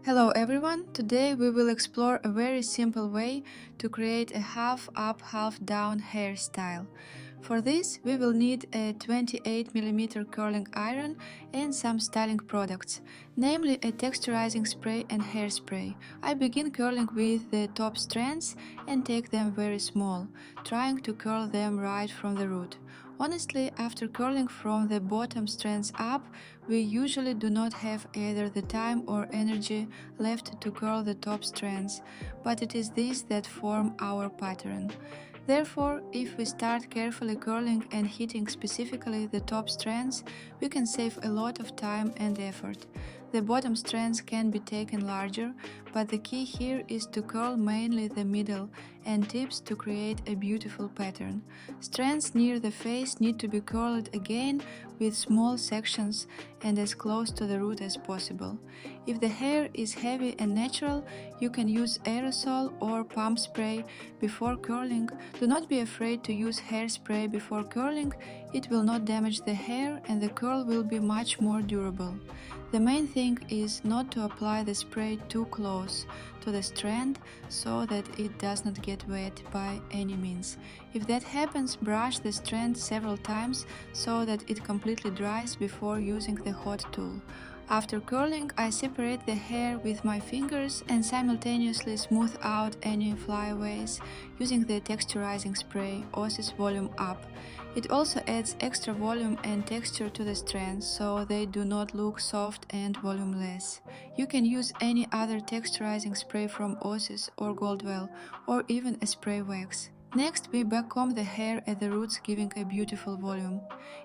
Hello everyone! Today we will explore a very simple way to create a half up, half down hairstyle. For this we will need a 28mm curling iron and some styling products, namely a texturizing spray and hairspray. I begin curling with the top strands and take them very small, trying to curl them right from the root. Honestly, after curling from the bottom strands up, we usually do not have either the time or energy left to curl the top strands, but it is these that form our pattern. Therefore, if we start carefully curling and hitting specifically the top strands, we can save a lot of time and effort. The bottom strands can be taken larger, but the key here is to curl mainly the middle and tips to create a beautiful pattern. Strands near the face need to be curled again with small sections and as close to the root as possible. If the hair is heavy and natural, you can use aerosol or pump spray before curling. Do not be afraid to use hairspray before curling, it will not damage the hair and the curl will be much more durable. The main thing is not to apply the spray too close to the strand so that it does not get wet by any means. If that happens, brush the strand several times so that it completely dries before using the hot tool. After curling, I separate the hair with my fingers and simultaneously smooth out any flyaways using the texturizing spray Osis Volume Up. It also adds extra volume and texture to the strands, so they do not look soft and volumeless. You can use any other texturizing spray from Osis or Goldwell, or even a spray wax. Next, we backcomb the hair at the roots, giving a beautiful volume.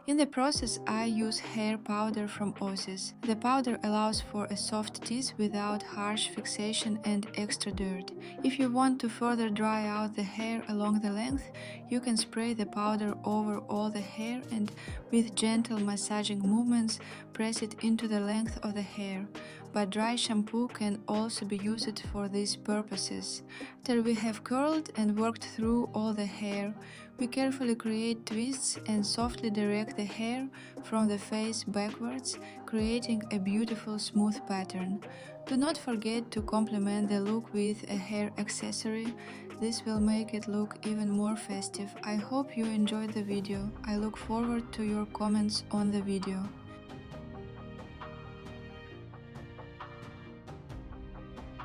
In the process, I use hair powder from Osis. The powder allows for a soft tease without harsh fixation and extra dirt. If you want to further dry out the hair along the length, you can spray the powder over all the hair and with gentle massaging movements press it into the length of the hair. But dry shampoo can also be used for these purposes. After we have curled and worked through all the hair, we carefully create twists and softly direct the hair from the face backwards, creating a beautiful smooth pattern. Do not forget to complement the look with a hair accessory. This will make it look even more festive. I hope you enjoyed the video. I look forward to your comments on the video.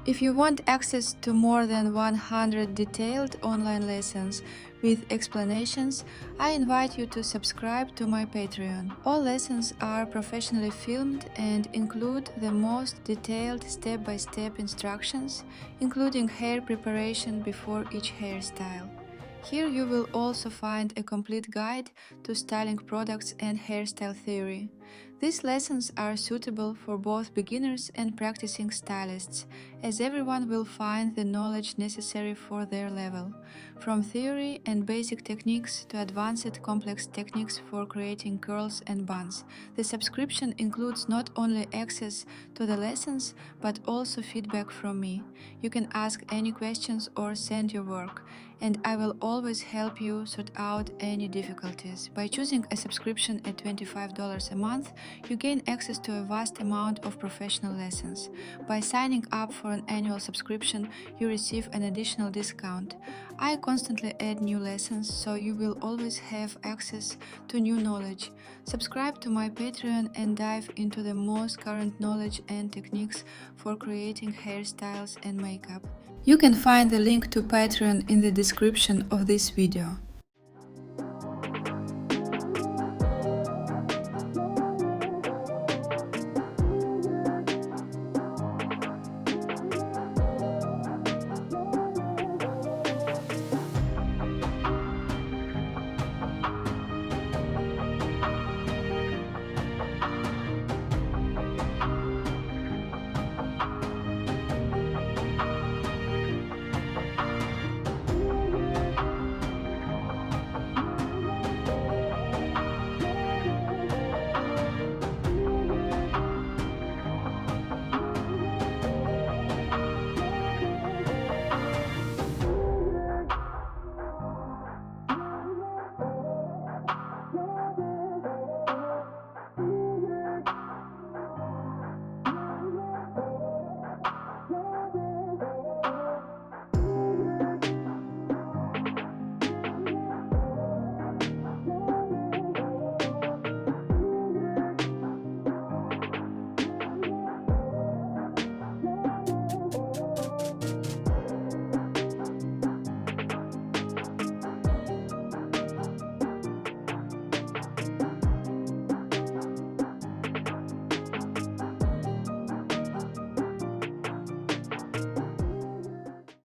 If you want access to more than 100 detailed online lessons with explanations, I invite you to subscribe to my Patreon. All lessons are professionally filmed and include the most detailed step-by-step instructions, including hair preparation before each hairstyle. Here you will also find a complete guide to styling products and hairstyle theory. These lessons are suitable for both beginners and practicing stylists, as everyone will find the knowledge necessary for their level, from theory and basic techniques to advanced complex techniques for creating curls and buns. The subscription includes not only access to the lessons, but also feedback from me. You can ask any questions or send your work, and I will always help you sort out any difficulties. By choosing a subscription at $25 a month, you gain access to a vast amount of professional lessons. By signing up for an annual subscription, you receive an additional discount. I constantly add new lessons, so you will always have access to new knowledge. Subscribe to my Patreon and dive into the most current knowledge and techniques for creating hairstyles and makeup. You can find the link to Patreon in the description of this video.